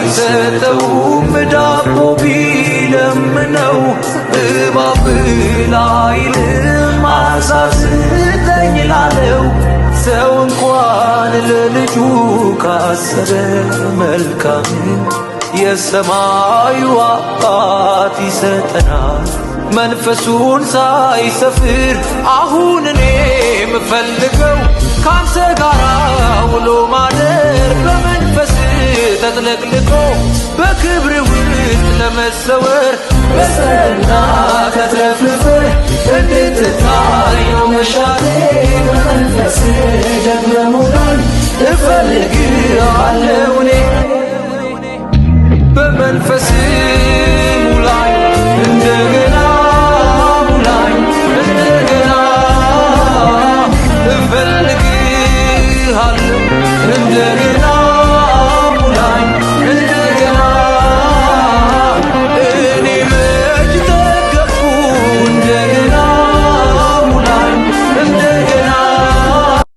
አይሰጠውም ዳቦ ቢለምነው እባብ አይልም አሳስተኝ ላለው ሰው እንኳን ለልጁ ካሰበ መልካም የሰማዩ አባት ይሰጠናል መንፈሱን ሳይሰፍር አሁን እኔ የምፈልገው ካንተ ጋር ውሎ ማደር በመንፈስ ተጥለቅልቆ በክብር ውስጥ ለመሰወር በጸና ተትረፍርፈ እንድትታይ ነው መሻቴ በመንፈስ ደግመህ ሙላኝ እፈልግሃለሁ እኔ